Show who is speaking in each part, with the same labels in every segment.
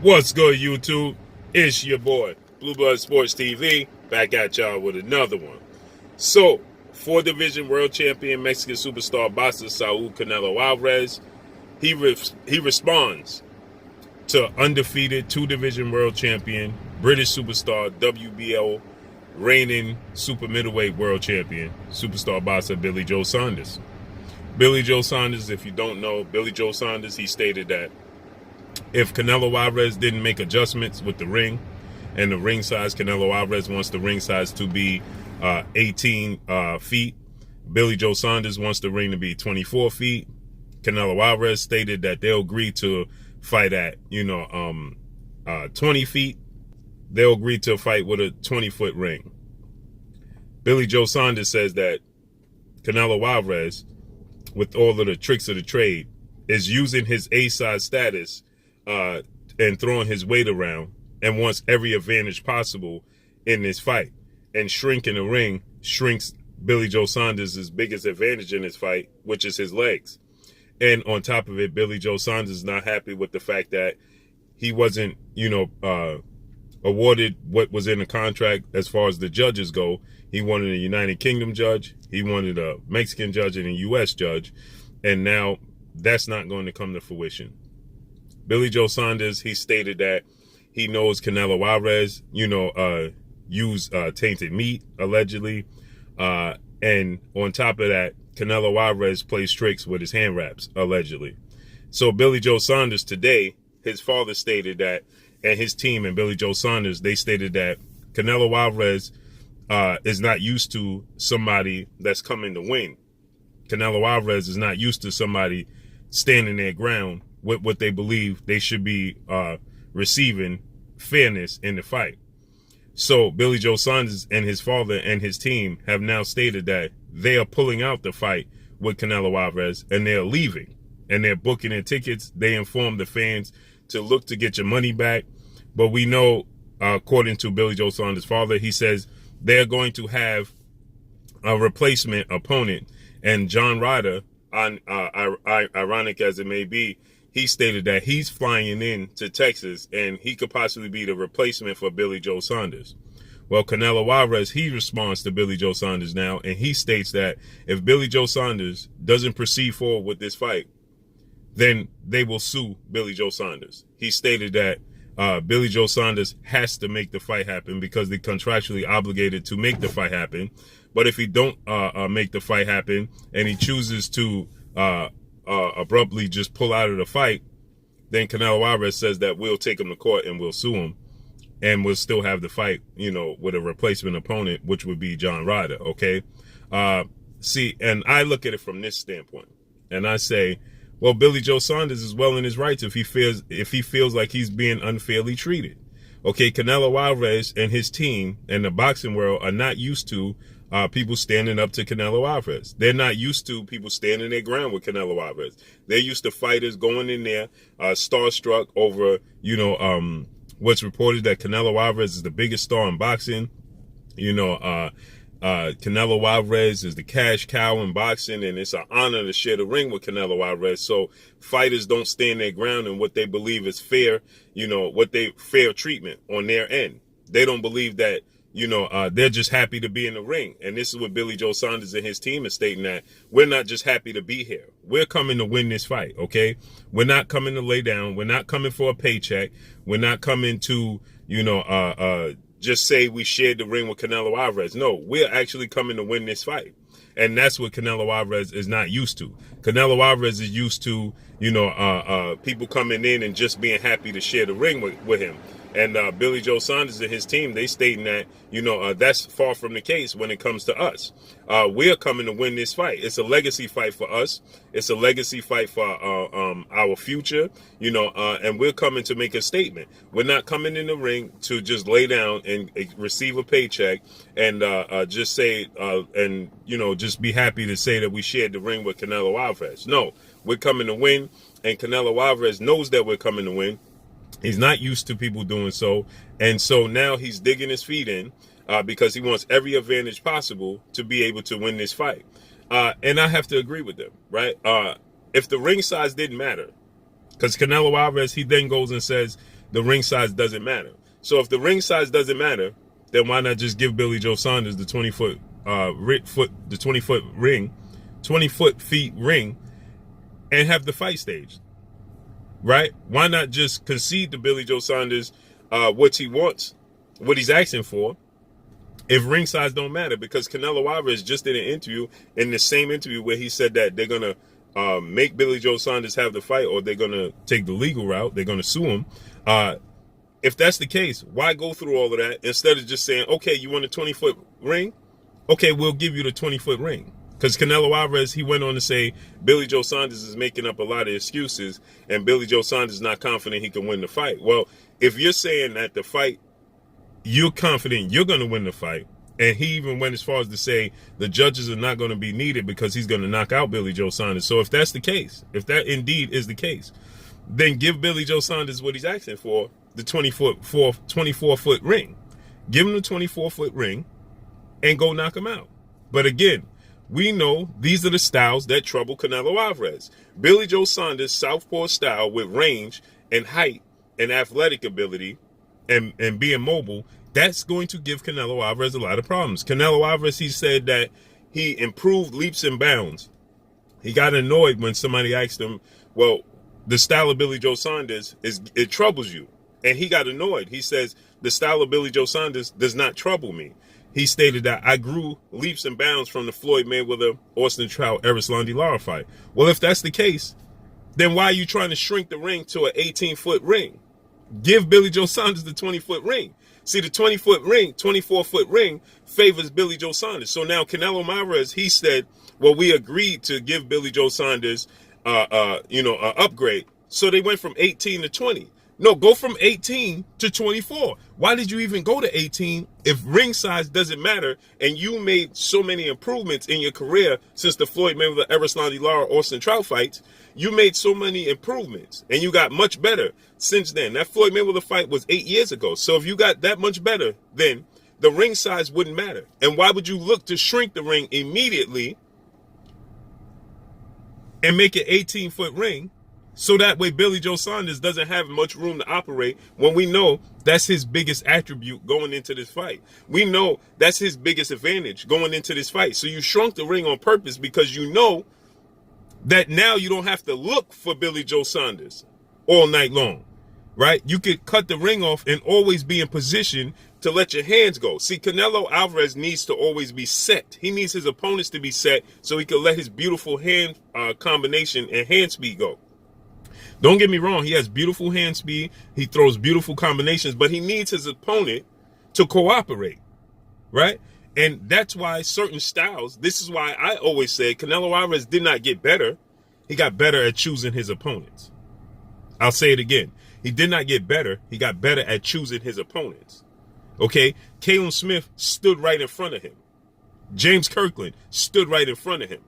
Speaker 1: What's good, YouTube? It's your boy, Blue Blood Sports TV, back at y'all with another one. So, 4-division world champion Mexican superstar boxer Saul Canelo Alvarez, he responds to undefeated 2-division world champion, British superstar, WBO reigning super middleweight world champion, superstar boxer Billy Joe Saunders. Billy Joe Saunders, if you don't know, Billy Joe Saunders, he stated that if Canelo Alvarez didn't make adjustments with the ring and the ring size, Canelo Alvarez wants the ring size to be 18 feet. Billy Joe Saunders wants the ring to be 24 feet. Canelo Alvarez stated that they'll agree to fight at, 20 feet. They'll agree to fight with a 20-foot ring. Billy Joe Saunders says that Canelo Alvarez, with all of the tricks of the trade, is using his A-side status and throwing his weight around and wants every advantage possible in this fight. And shrinking the ring shrinks Billy Joe Saunders' biggest advantage in this fight, which is his legs. And on top of it, Billy Joe Saunders is not happy with the fact that he wasn't, awarded what was in the contract as far as the judges go. He wanted a United Kingdom judge, he wanted a Mexican judge and a U.S. judge, and now that's not going to come to fruition. Billy Joe Saunders, he stated that he knows Canelo Alvarez, used tainted meat, allegedly. And on top of that, Canelo Alvarez plays tricks with his hand wraps, allegedly. So Billy Joe Saunders today, his father stated that, and his team and Billy Joe Saunders, they stated that Canelo Alvarez is not used to somebody that's coming to win. Canelo Alvarez is not used to somebody standing their ground with what they believe they should be receiving fairness in the fight. So Billy Joe Saunders and his father and his team have now stated that they are pulling out the fight with Canelo Alvarez and they're leaving and they're booking their tickets. They informed the fans to look to get your money back. But we know, according to Billy Joe Saunders' father, he says they're going to have a replacement opponent. And John Ryder, ironic as it may be, he stated that he's flying in to Texas and he could possibly be the replacement for Billy Joe Saunders. Well, Canelo Alvarez, he responds to Billy Joe Saunders now, and he states that if Billy Joe Saunders doesn't proceed forward with this fight, then they will sue Billy Joe Saunders. He stated that Billy Joe Saunders has to make the fight happen because they're contractually obligated to make the fight happen. But if he don't make the fight happen and he chooses to abruptly just pull out of the fight, then Canelo Alvarez says that we'll take him to court and we'll sue him. And we'll still have the fight, with a replacement opponent, which would be John Ryder, okay? See, and I look at it from this standpoint. And I say, well, Billy Joe Saunders is well in his rights if he feels like he's being unfairly treated. Okay, Canelo Alvarez and his team and the boxing world are not used to people standing up to Canelo Alvarez. They're not used to people standing their ground with Canelo Alvarez. They're used to fighters going in there starstruck over, what's reported that Canelo Alvarez is the biggest star in boxing. Canelo Alvarez is the cash cow in boxing, and it's an honor to share the ring with Canelo Alvarez. So fighters don't stand their ground in what they believe is fair, fair treatment on their end. They don't believe that, they're just happy to be in the ring. And this is what Billy Joe Saunders and his team is stating, that we're not just happy to be here. We're coming to win this fight, okay? We're not coming to lay down. We're not coming for a paycheck. We're not coming to, just say we shared the ring with Canelo Alvarez. No, we're actually coming to win this fight. And that's what Canelo Alvarez is not used to. Canelo Alvarez is used to, people coming in and just being happy to share the ring with him. And Billy Joe Saunders and his team, they stating that, that's far from the case when it comes to us. We're coming to win this fight. It's a legacy fight for us. It's a legacy fight for our future, and we're coming to make a statement. We're not coming in the ring to just lay down and receive a paycheck and just say, just be happy to say that we shared the ring with Canelo Alvarez. No, we're coming to win, and Canelo Alvarez knows that we're coming to win. He's not used to people doing so. And so now he's digging his feet in because he wants every advantage possible to be able to win this fight. And I have to agree with them, right? If the ring size didn't matter, because Canelo Alvarez, he then goes and says the ring size doesn't matter. So if the ring size doesn't matter, then why not just give Billy Joe Saunders the 20-foot ring, 20 feet ring, and have the fight staged, right? Why not just concede to Billy Joe Saunders what he wants, what he's asking for, if ring size don't matter? Because Canelo Alvarez just did an interview, in the same interview where he said that they're gonna make Billy Joe Saunders have the fight, or they're gonna take the legal route, they're gonna sue him. If that's the case, why go through all of that instead of just saying, okay, you want a 20-foot ring? Okay, we'll give you the 20-foot ring. Because Canelo Alvarez, he went on to say Billy Joe Saunders is making up a lot of excuses, and Billy Joe Saunders is not confident he can win the fight. Well, if you're saying that the fight, you're confident you're going to win the fight, and he even went as far as to say the judges are not going to be needed because he's going to knock out Billy Joe Saunders. So if that's the case, if that indeed is the case, then give Billy Joe Saunders what he's asking for, the 24-foot ring. Give him the 24-foot ring and go knock him out. But again, we know these are the styles that trouble Canelo Alvarez. Billy Joe Saunders' southpaw style with range and height and athletic ability and being mobile, that's going to give Canelo Alvarez a lot of problems. Canelo Alvarez, he said that he improved leaps and bounds. He got annoyed when somebody asked him, well, the style of Billy Joe Saunders, it troubles you. And he got annoyed. He says, the style of Billy Joe Saunders does not trouble me. He stated that I grew leaps and bounds from the Floyd Mayweather, Austin Trout, Erislandy Lara fight. Well, if that's the case, then why are you trying to shrink the ring to an 18-foot ring? Give Billy Joe Saunders the 20-foot ring. See, the 20-foot ring, 24-foot ring favors Billy Joe Saunders. So now Canelo Alvarez, he said, well, we agreed to give Billy Joe Saunders, an upgrade. So they went from 18 to 20. No, go from 18 to 24. Why did you even go to 18 if ring size doesn't matter and you made so many improvements in your career since the Floyd Mayweather, Erislandy Lara, Austin Trout fights? You made so many improvements and you got much better since then. That Floyd Mayweather fight was 8 years ago. So if you got that much better, then the ring size wouldn't matter. And why would you look to shrink the ring immediately and make it 18-foot ring? So that way Billy Joe Saunders doesn't have much room to operate, when we know that's his biggest attribute going into this fight. We know that's his biggest advantage going into this fight. So you shrunk the ring on purpose because you know that now you don't have to look for Billy Joe Saunders all night long, right? You could cut the ring off and always be in position to let your hands go. See, Canelo Alvarez needs to always be set. He needs his opponents to be set so he can let his beautiful hand combination and hand speed go. Don't get me wrong, he has beautiful hand speed, he throws beautiful combinations, but he needs his opponent to cooperate, right? And that's why certain styles, this is why I always say Canelo Alvarez did not get better, he got better at choosing his opponents. I'll say it again, he did not get better, he got better at choosing his opponents. Okay, Caleb Smith stood right in front of him. James Kirkland stood right in front of him.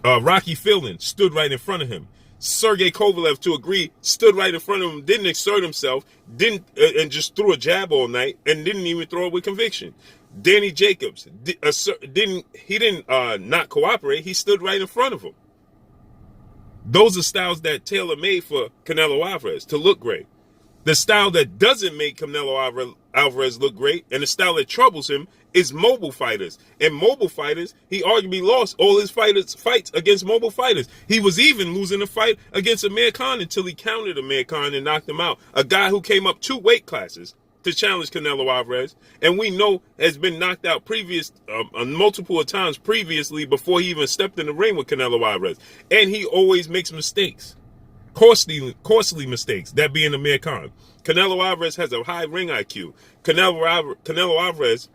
Speaker 1: Rocky Fielding stood right in front of him. Sergey Kovalev, to agree, stood right in front of him, didn't exert himself, and just threw a jab all night, and didn't even throw it with conviction. Danny Jacobs didn't not cooperate. He stood right in front of him. Those are styles that tailor made for Canelo Alvarez to look great. The style that doesn't make Canelo Alvarez look great, and the style that troubles him, is mobile fighters. And mobile fighters, he arguably lost all his fights against mobile fighters. He was even losing a fight against Amir Khan until he countered Amir Khan and knocked him out. A guy who came up 2 weight classes to challenge Canelo Alvarez, and we know has been knocked out multiple times previously before he even stepped in the ring with Canelo Alvarez. And he always makes mistakes. Costly mistakes, that being Amir Khan. Canelo Alvarez has a high ring IQ. Canelo Alvarez,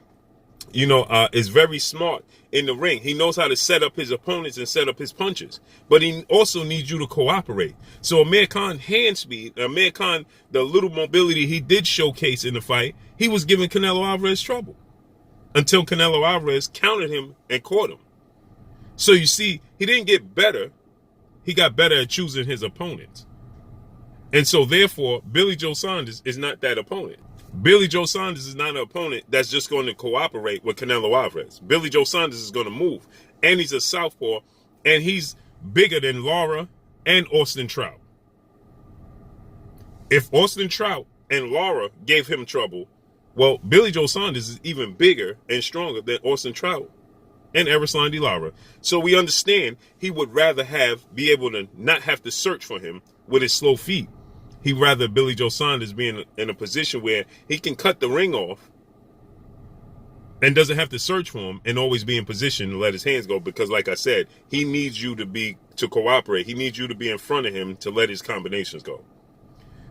Speaker 1: is very smart in the ring. He knows how to set up his opponents and set up his punches. But he also needs you to cooperate. So Amir Khan hand speed, Amir Khan, the little mobility he did showcase in the fight, he was giving Canelo Alvarez trouble. Until Canelo Alvarez countered him and caught him. So you see, he didn't get better. He got better at choosing his opponents. And so therefore, Billy Joe Saunders is not that opponent. Billy Joe Saunders is not an opponent that's just going to cooperate with Canelo Alvarez. Billy Joe Saunders is going to move. And he's a southpaw. And he's bigger than Lara and Austin Trout. If Austin Trout and Lara gave him trouble, well, Billy Joe Saunders is even bigger and stronger than Austin Trout and Erislandy Lara. So we understand he would rather be able to not have to search for him with his slow feet. He'd rather Billy Joe Saunders be in a position where he can cut the ring off and doesn't have to search for him and always be in position to let his hands go, because like I said, he needs you to cooperate. He needs you to be in front of him to let his combinations go.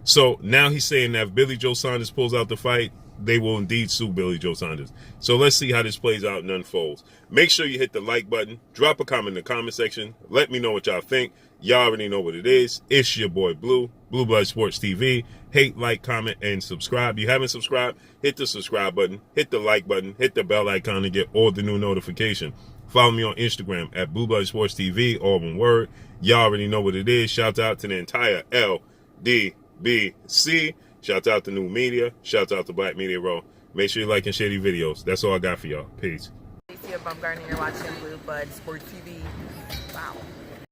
Speaker 1: So now he's saying that if Billy Joe Saunders pulls out the fight, they will indeed sue Billy Joe Saunders. So let's see how this plays out and unfolds. Make sure you hit the like button. Drop a comment in the comment section. Let me know what y'all think. Y'all already know what it is. It's your boy Blue, Blue Blood Sports TV. Hate, like, comment, and subscribe. If you haven't subscribed, hit the subscribe button, hit the like button, hit the bell icon to get all the new notification. Follow me on Instagram at Blue Blood Sports TV, all one word. Y'all already know what it is. Shout out to the entire LDBC. Shout out to New Media. Shout out to Black Media Row. Make sure you like and share these videos. That's all I got for y'all. Peace.
Speaker 2: You're watching Blue Blood Sports TV. Wow.